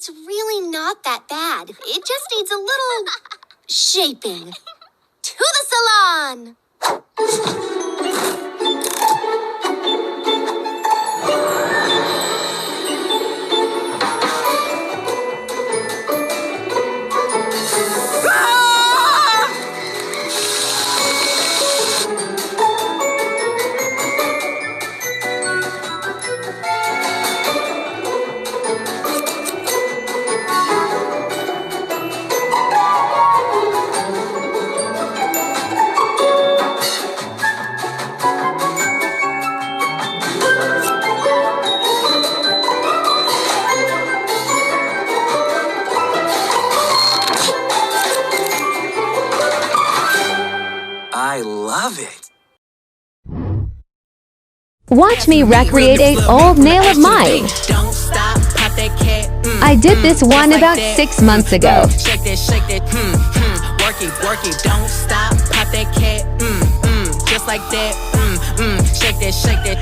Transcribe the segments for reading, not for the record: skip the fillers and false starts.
It's really not that bad. It just needs a little shaping. To the salon! I love it. Watch me recreate an old nail of mine. I did this one about 6 months ago. Shake that, work it, don't stop, pop that cat, just like that, shake that,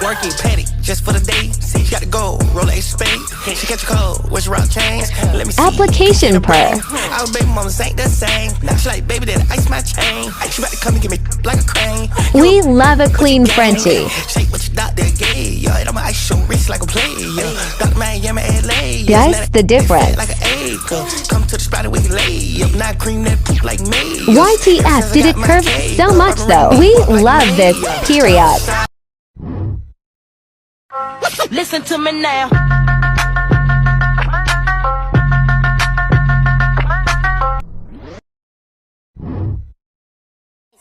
work it, petty, just for the day. See, you got to go, roll a spade. She catch a cold, where's your rock chains? Let me see. Application per. Our baby mamas ain't the same. Now she like, baby, that ice my chain. She about to come and give me like a crane. We love a clean Frenchie. Shake what your doctor gave, yo. And I'ma ice your wrist like a play, yo. Dr. Miami, LA. Guess the difference. Like an acre. Come to the spot where we lay up. Not cream that poop like me. YTF did it curve so much though. We love this, period. listen to me now.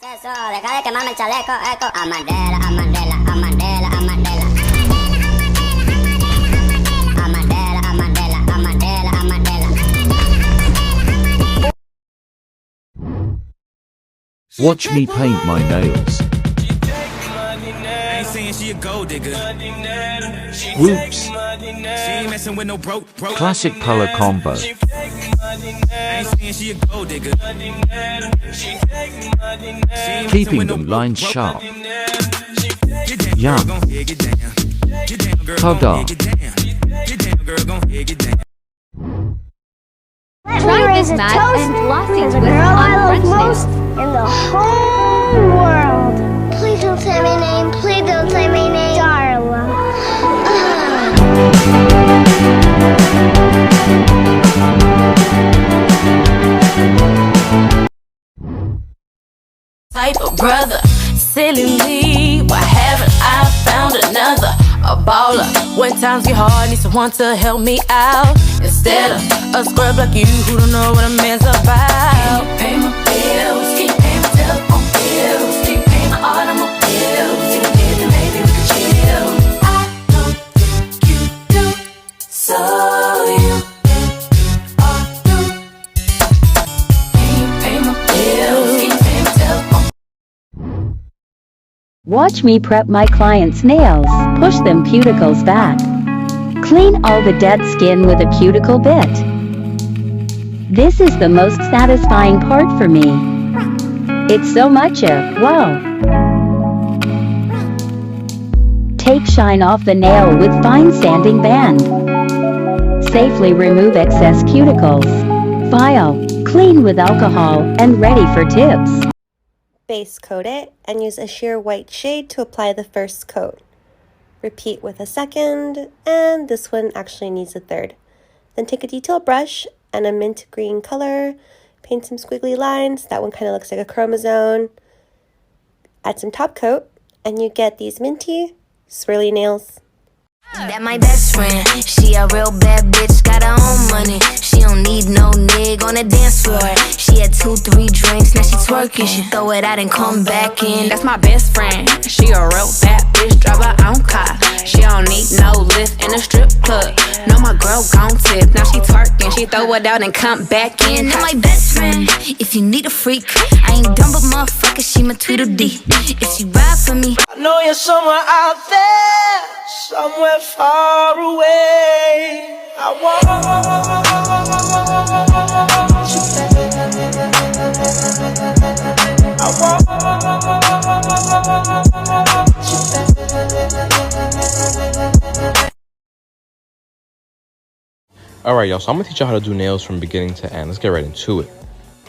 Eso, deja de quemarme el chaleco, eco. Amadela, Amadela, Amadela, Amadela. Amadela, Amadela, Amadela, Amadela. Watch me paint my nails. I ain't saying she a gold digger. Whoops. She ain't messing with no broke. Classic color combo. I ain't saying she a gold digger. Keeping them lines sharp. Yum. Tada. Try this mat and flossy twist girl I on love French most nails. in the whole world. Please don't say my name. Please don't say my name. Darla. Type of brother, silly me, why haven't I found another? A baller, when times get hard, need someone to help me out. Instead of a scrub like you who don't know what a man's about. Can you pay my bills? Can you pay my telephone bills? Can you pay my automobiles? If you did, then maybe we could chill. I don't think you do, so you are you. Can you pay my bills? Can you pay my telephone? Watch me prep my client's nails. Push them cuticles back. Clean all the dead skin with a cuticle bit. This is the most satisfying part for me. It's so much wow. Take shine off the nail with fine sanding band. Safely remove excess cuticles. File, clean with alcohol, and ready for tips. Base coat it and use a sheer white shade to apply the first coat. Repeat with a second, and this one actually needs a third. Then take a detail brush and a mint green color, paint some squiggly lines. That one kind of looks like a chromosome. Add some top coat, and you get these minty, swirly nails. That my best friend, she a real bad bitch, got her own money. She don't need no nigga on the dance floor. She had 2-3 drinks, now she twerking. She throw it out and come back in. That's my best friend, she a real bad bitch, drive her own car. She don't need no lift in a strip club. No, my girl gon' tip, now she twerking. She throw it out and come back in. That my best friend, if you need a freak, I ain't dumb but motherfucker, she my Tweedledee. If she ride for me, I know you're somewhere out there, somewhere far away. I want Alright y'all, so I'm gonna teach y'all how to do nails from beginning to end. Let's get right into it.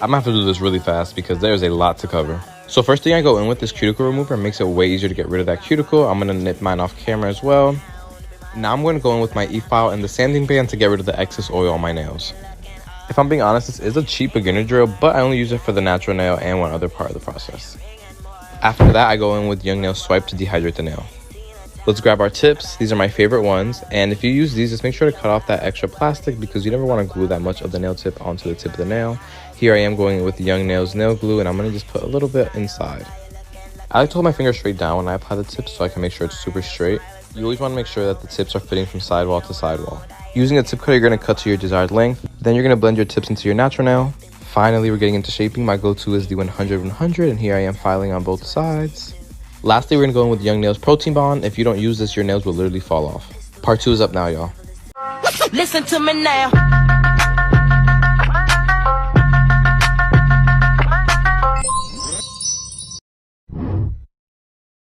I'm gonna have to do this really fast because there's a lot to cover. So first thing I go in with is cuticle remover. It makes it way easier to get rid of that cuticle. I'm gonna nip mine off camera as well. Now I'm going to go in with my e-file and the sanding band to get rid of the excess oil on my nails. If I'm being honest, this is a cheap beginner drill, but I only use it for the natural nail and one other part of the process. After that, I go in with Young Nail Swipe to dehydrate the nail. Let's grab our tips. These are my favorite ones, and if you use these, just make sure to cut off that extra plastic because you never want to glue that much of the nail tip onto the tip of the nail. Here I am going with Young Nails nail glue, and I'm going to just put a little bit inside. I like to hold my finger straight down when I apply the tips so I can make sure it's super straight. You always want to make sure that the tips are fitting from sidewall to sidewall. Using a tip cutter, you're going to cut to your desired length. Then you're going to blend your tips into your natural nail. Finally, we're getting into shaping. My go-to is the 100-100, and here I am filing on both sides. Lastly, we're going to go in with Young Nails Protein Bond. If you don't use this, your nails will literally fall off. Part 2 is up now, y'all. Listen to me now.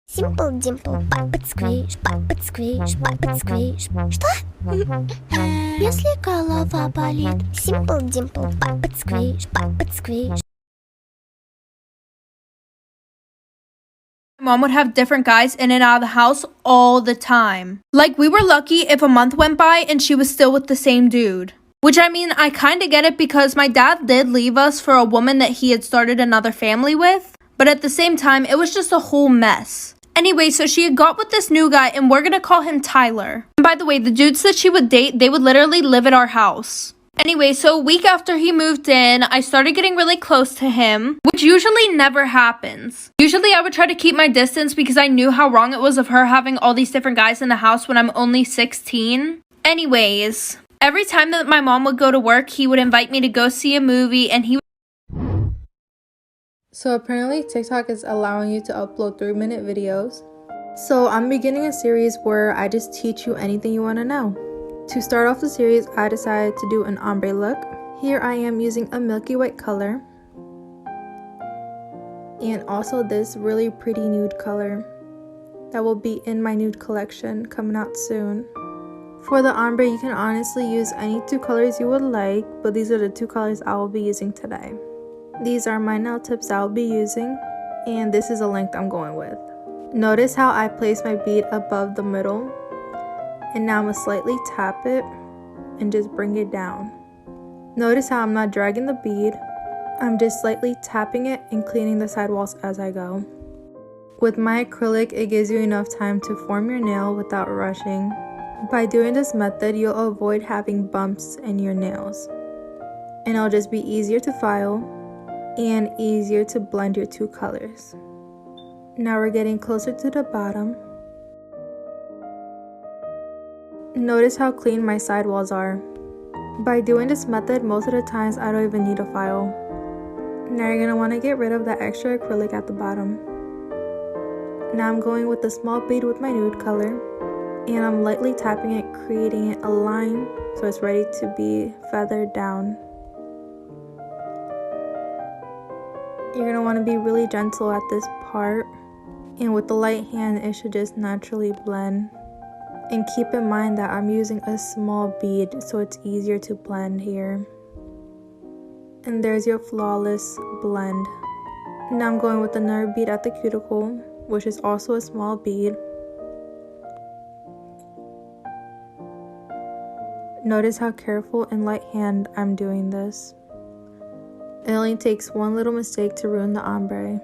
Simple Dimple, папа сквиш, папа сквиш. Что? Если голова болит, Simple Dimple, папа сквиш. My mom would have different guys in and out of the house all the time. Like, we were lucky if a month went by and she was still with the same dude. Which, I mean, I kind of get it because my dad did leave us for a woman that he had started another family with. But at the same time, it was just a whole mess. Anyway, so she had got with this new guy and we're gonna call him Tyler. And by the way, the dudes that she would date, they would literally live at our house. Anyway, so a week after he moved in, I started getting really close to him, which usually never happens. Usually I would try to keep my distance because I knew how wrong it was of her having all these different guys in the house when I'm only 16. Anyways, every time that my mom would go to work, he would invite me to go see a movie and he So apparently TikTok is allowing you to upload 3-minute videos. So I'm beginning a series where I just teach you anything you want to know. To start off the series, I decided to do an ombre look. Here I am using a milky white color. And also this really pretty nude color that will be in my nude collection coming out soon. For the ombre, you can honestly use any 2 colors you would like, but these are the 2 colors I will be using today. These are my nail tips I'll be using, and this is the length I'm going with. Notice how I place my bead above the middle, and now I'm going to slightly tap it and just bring it down. Notice how I'm not dragging the bead, I'm just slightly tapping it and cleaning the sidewalls as I go. With my acrylic, it gives you enough time to form your nail without rushing. By doing this method, you'll avoid having bumps in your nails, and it'll just be easier to file and easier to blend your 2 colors. Now we're getting closer to the bottom. Notice how clean my sidewalls are. By doing this method, most of the times I don't even need a file. Now you're going to want to get rid of that extra acrylic at the bottom. Now I'm going with the small bead with my nude color, and I'm lightly tapping it, creating a line so it's ready to be feathered down. You're going to want to be really gentle at this part, and with the light hand it should just naturally blend. And keep in mind that I'm using a small bead so it's easier to blend here. And there's your flawless blend. Now I'm going with another bead at the cuticle, which is also a small bead. Notice how careful and light hand I'm doing this. It only takes one little mistake to ruin the ombre.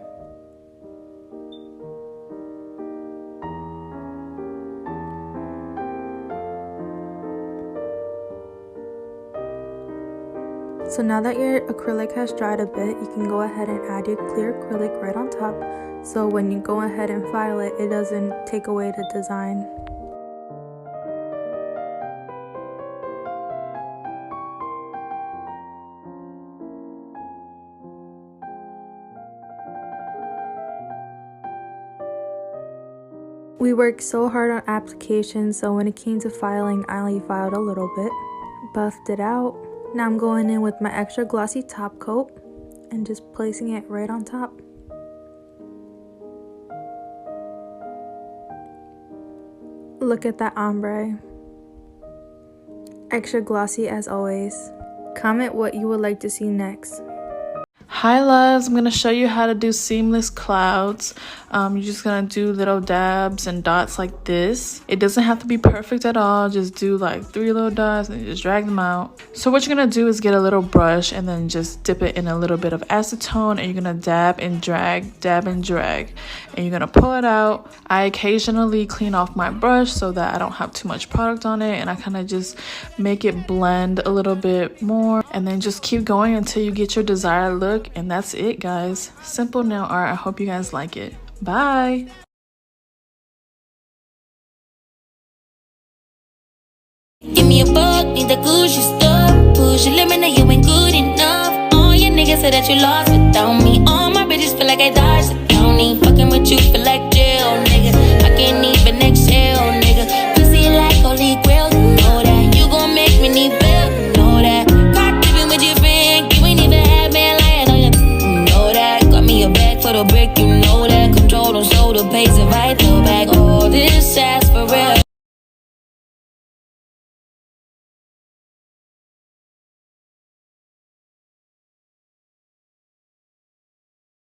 So now that your acrylic has dried a bit, you can go ahead and add your clear acrylic right on top. So when you go ahead and file it, it doesn't take away the design. We worked so hard on applications, so when it came to filing, I only filed a little bit, buffed it out. Now I'm going in with my extra glossy top coat and just placing it right on top. Look at that ombre. extra glossy as always. Comment what you would like to see next. Hi loves, I'm going to show you how to do seamless clouds. You're just going to do little dabs and dots like this. It doesn't have to be perfect at all. Just do like 3 little dots and just drag them out. So what you're going to do is get a little brush and then just dip it in a little bit of acetone, and you're going to dab and drag, and you're going to pull it out. I occasionally clean off my brush so that I don't have too much product on it, and I kind of just make it blend a little bit more, and then just keep going until you get your desired look. And that's it, guys. Simple nail art. I hope you guys like it. Bye. Give me a buck, need the Gucci stuff. Push your limit, now you ain't good enough. All your niggas say that you lost without me. All my bitches feel like I dodged the county. Fucking with you feel like jail, nigga. I can't even exhale, nigga. Pussy like holy grail, you know that. You gon' make me need bail, you know that. Caught dipping with your friend, you ain't even had man lying on you know that. Got me a bag for the brick, you know that. Control don't show the pace if I throw back all this ass for real.